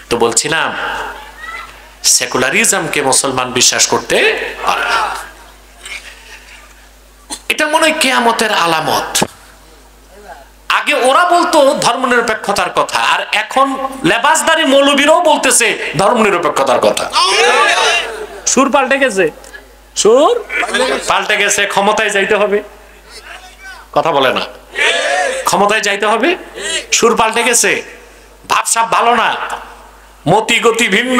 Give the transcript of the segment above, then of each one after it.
তো বলছিলাম সেকুলারিজমকে মুসলমান বিশ্বাস করতে পারে না। এটা মনে হয় কিয়ামতের আলামত। আগে ওরা বলতো ধর্মনিরপেক্ষতার কথা, আর এখন লেবাসদারি মৌলবীরাও বলতেছে ধর্মনিরপেক্ষতার কথা। সুর পাল্টে গেছে, সুর পাল্টে গেছে। ক্ষমতায় যাইতে হবে, কথা বলে না, ক্ষমতায় যাইতে হবে, সুর পাল্টে গেছে, ভাবসাব ভালো না, মতি গতি ভিন্ন।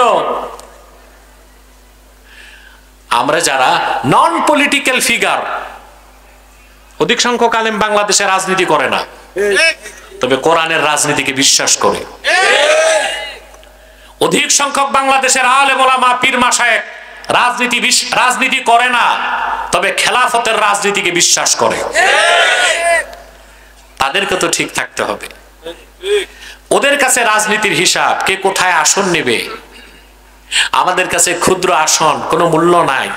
আমরা যারা নন পলিটিক্যাল ফিগার, অধিক সংখ্যক আলেম বাংলাদেশে রাজনীতি করে না, তবে কোরআনের রাজনীতিকে বিশ্বাস করে। অধিক সংখ্যক বাংলাদেশের আলেম ওলামা পীর মাশায়েখ রাজনীতি করে না, তবে খেলাফতের রাজনীতিকে বিশ্বাস করে। তাদেরকে তো ঠিক থাকতে হবে। ওদের কাছে রাজনীতির হিসাব, কে কোথায় আসন নেবে। আমাদের কাছে ক্ষুদ্র আসন কোনো মূল্য নাই।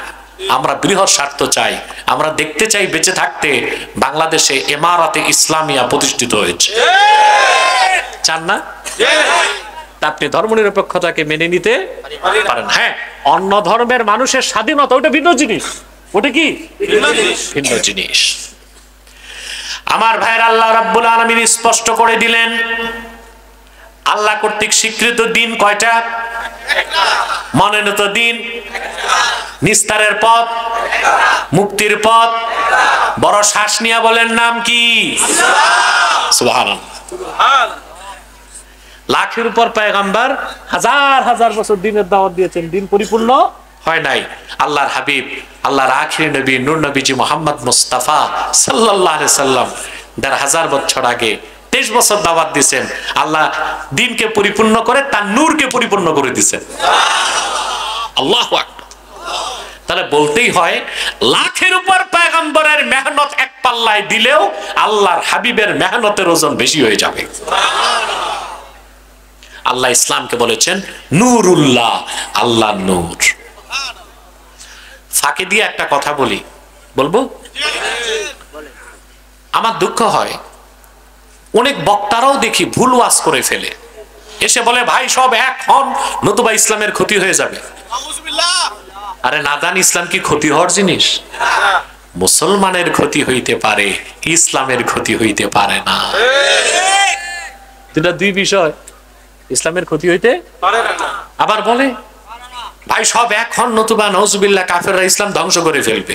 আমরা বৃহৎ স্বার্থ চাই। আমরা দেখতে চাই বেঁচে থাকতে বাংলাদেশে ইমারতে ইসলামিয়া প্রতিষ্ঠিত হয়েছে। চান না? আপনি ধর্মনিরপেক্ষতাকে মেনে নিতে পারেন। হ্যাঁ, অন্য ধর্মের মানুষের স্বাধীনতা ওটা ভিন্ন জিনিস। ওটা কি ভিন্ন জিনিস? আমার ভাইয়ের, আল্লাহ রাব্বুল আলামিন স্পষ্ট করে দিলেন আল্লাহ কর্তৃক স্বীকৃত দিন কয়টা? মনোনীত দিন, নিস্তারের পথ, মুক্তির পথ। বড় শ্বাস নিয়ে বলেন নাম কি? সুবহানাল্লাহ। লাখের উপর পয়গম্বর হাজার হাজার বছর দিনের দাওয়াত দিয়েছেন, দিন পরিপূর্ণ হয় নাই। আল্লাহর হাবিব, আল্লাহর আখিরি নবী নূর নবীজি মুহাম্মদ মুস্তাফা সাল্লাল্লাহু আলাইহি সাল্লাম ১৫০০ বছর আগে ২৩ বছর দাওয়াত দিয়েছেন। আল্লাহ দিনকে পরিপূর্ণ করে তার নূরকে পরিপূর্ণ করে দিয়েছেন। আল্লাহু আকবার। তাহলে বলতেই হয় লাখের উপর পয়গম্বরের মেহনত এক পাল্লায় দিলেও আল্লাহর হাবিবের মেহনতের ওজন বেশি হয়ে যাবে। আল্লাহ ইসলামকে বলেছেন নূরুল্লাহ, আল্লাহ নূর। ফাঁকে দিয়ে একটা কথা বলি, বলবো? আমার দুঃখ হয় অনেক বক্তারাও দেখি ভুল ওয়াজ করে ফেলে, এসে বলে ভাই সব এক হন নতুবা ইসলামের ক্ষতি হয়ে যাবে। আরে নাদান, ইসলাম কি ক্ষতি হওয়ার জিনিস? মুসলমানের ক্ষতি হইতে পারে, ইসলামের ক্ষতি হইতে পারে না। এটা দুই বিষয়। ইসলামের ক্ষতি হইতে পারে না। আবার বলে ভাই সব এক হন নতুবা নাউজুবিল্লাহ কাফেররা ইসলাম ধ্বংস করে ফেলবে।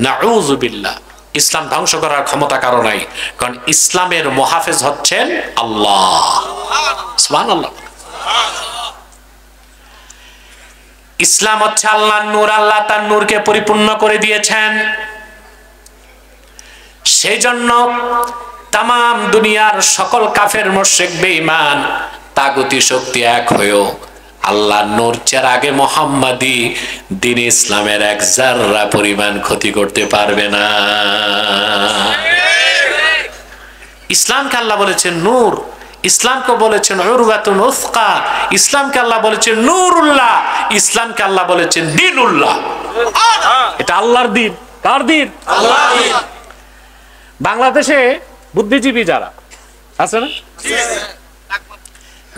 নাউজুবিল্লাহ, ইসলাম ধ্বংস করার ক্ষমতা কারো নাই, কারণ ইসলামের মুহাফেজ হচ্ছেন আল্লাহ। সুবহানাল্লাহ। ইসলাম হচ্ছে আল্লাহর নূর, আল্লাহ তার নূরকে পরিপূর্ণ করে দিয়েছেন। সেই জন্য তাম দুনিয়ার সকল কাফের মুশরিক বেঈমান তাগুতি শক্তি এক হয়েও আল্লাহর নূর চেরাগে মুহাম্মাদি দ্বীন ইসলামের এক যাররা পরিমাণ ক্ষতি করতে পারবে না। ইসলামকে আল্লাহ বলেছেন নূর, ইসলামকে বলেছেন উরওয়াতুন উসকা, ইসলামকে আল্লাহ বলেছেন নূরুল্লাহ, ইসলামকে আল্লাহ বলেছেন দ্বীনুল্লাহ। এটা আল্লাহর দ্বীন। কার দ্বীন? আল্লাহর দ্বীন। বাংলাদেশে বুদ্ধিজীবী যারা আছে না,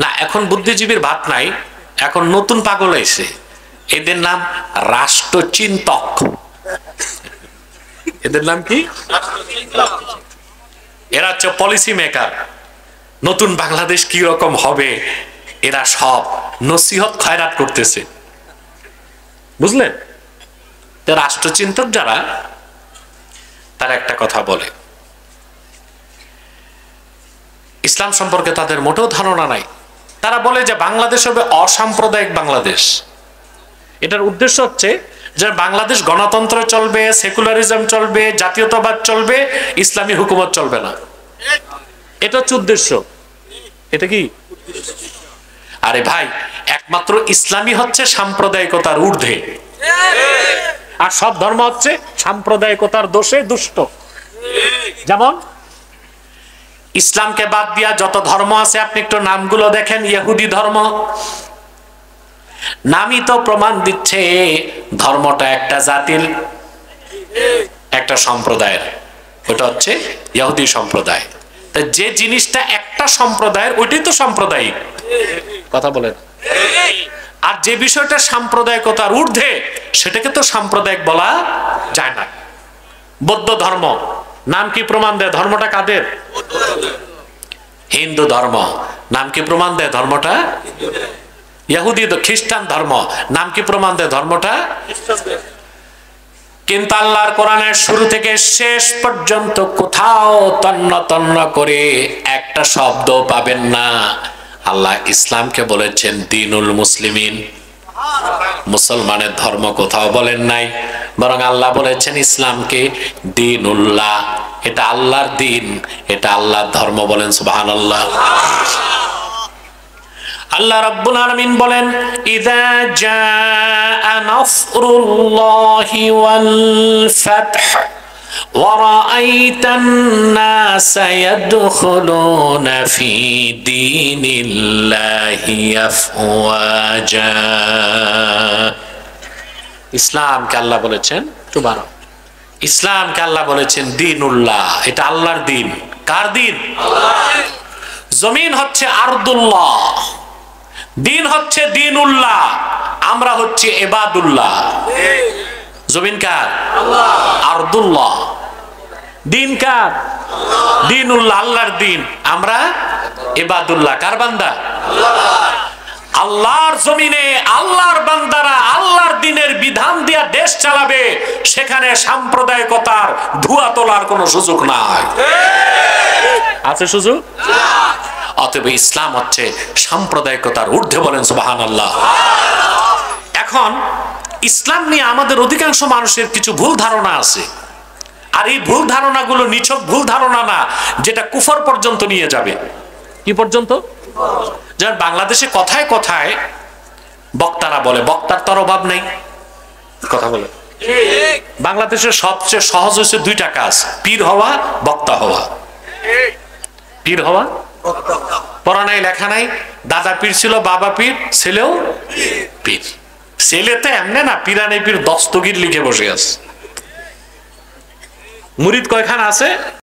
না এখন বুদ্ধিজীবীর ভাত নাই, এখন নতুন পাগল এসে, এদের নাম রাষ্ট্রচিন্তক। এদের নাম কি? এরা হচ্ছে পলিসি মেকার। নতুন বাংলাদেশ কি রকম হবে এরা সব নসিহত খয়রাত করতেছে, বুঝলেন? রাষ্ট্রচিন্তক যারা, তারা একটা কথা বলে, ইসলাম সম্পর্কে তাদের মোটেও ধারণা নাই। তারা বলে যে বাংলাদেশ হবে অসাম্প্রদায়িক বাংলাদেশ। এটার উদ্দেশ্য হচ্ছে যে বাংলাদেশ গণতন্ত্র চলবে, সেকুলারিজম চলবে, জাতীয়তাবাদ চলবে, ইসলামী হুকুমত চলবে না। এটা হচ্ছে উদ্দেশ্য। এটা কি? আরে ভাই, একমাত্র ইসলামী হচ্ছে সাম্প্রদায়িকতার ঊর্ধ্বে, আর সব ধর্ম হচ্ছে সাম্প্রদায়িকতার দোষে দুষ্ট। যেমন ইসলামকে বাদ দিয়া যত ধর্ম আছে আপনি একটু নামগুলো দেখেন। ইহুদি ধর্ম, নামই তো প্রমাণ দিচ্ছে ধর্মটা একটা জাতির, একটা সম্প্রদায়ের। ওটা হচ্ছে ইহুদি সম্প্রদায়। যে জিনিসটা একটা সম্প্রদায়ের ওইটাই তো সাম্প্রদায়িক, কথা বলেন। আর যে বিষয়টা সাম্প্রদায়িকতার ঊর্ধ্বে সেটাকে তো সাম্প্রদায়িক বলা যায় না। বৌদ্ধ ধর্ম নাম কি প্রমাণ দেয় ধর্মটা কাদের? হিন্দু ধর্ম নাম কি প্রমাণ দেয় ধর্মটা? ইহুদি খ্রিস্টান ধর্ম নাম কি প্রমাণ দেয় ধর্মটা? কিন্তু আল্লাহর কোরআনের শুরু থেকে শেষ পর্যন্ত কোথাও তন্ন তন্ন করে একটা শব্দ পাবেন না আল্লাহ ইসলামকে বলেছেন দ্বীনুল মুসলিমিন, মুসলমানের ধর্ম কোথাও বলেন নাই, বরং আল্লাহ বলেছেন ইসলামকে দ্বীনুল্লাহ, এটা আল্লাহর দ্বীন, এটা আল্লাহর ধর্ম। বলেন সুবহানাল্লাহ। আল্লাহ রাব্বুল আলামিন বলেন ইযা জাআ নাসরুল্লাহি ওয়াল ফাতহ ওয়া রাআইতান নাসা ইয়াদখুলুনা ফি দীনিল্লাহি আফওয়াজা। ইসলামকে আল্লাহ বলেছেন সুবহানাল্লাহ, ইসলামকে আল্লাহ বলেছেন দ্বীনুল্লাহ, এটা আল্লাহর দ্বীন। কার দ্বীন? আল্লাহর। জমিন হচ্ছে আরদুল্লাহ, দিন হচ্ছে দ্বীনুল্লাহ, আমরা হচ্ছে ইবাদুল্লাহ। জমিন কার? আল্লাহ। আরদুল্লাহ। দিন কার? আল্লাহ। দ্বীনুল্লাহ আল্লাহর দিন, আমরা ইবাদুল্লাহ। কার বান্দা? আল্লাহ। আল্লাহর জমিনে আল্লাহর বান্দারা আল্লাহর দ্বীনের বিধান দিয়া দেশ চালাবে, সেখানে সাম্প্রদায়িকতার ধোঁয়া তোলার কোনো সুযোগ নাই। আছে সুযোগ? অতএব ইসলাম হচ্ছে সাম্প্রদায়িকতার ঊর্ধ্বে। বলেন সুবহানাল্লাহ। এখন ইসলাম নিয়ে আমাদের অধিকাংশ মানুষের কিছু ভুল ধারণা আছে, আর এই ভুল ধারণাগুলো নিছক ভুল ধারণা না, যেটা কুফর পর্যন্ত নিয়ে যাবে। কি পর্যন্ত? যেমন বাংলাদেশে কথায় কথায় বক্তারা বলে, বক্তার তার অভাব নেই, কথা বলে। বাংলাদেশের সবচেয়ে সহজ হচ্ছে দুইটা কাজ, পীর হওয়া, বক্তা হওয়া। পীর হওয়া, পড়া নাই লেখা নাই, দাদা পীর ছিল, বাবা পীর, ছেলেও পীর। ছেলেতে এমনি না, পীরানি পীর দস্তগীর লিখে বসে আছে। মুরিদ কয়খানা আছে?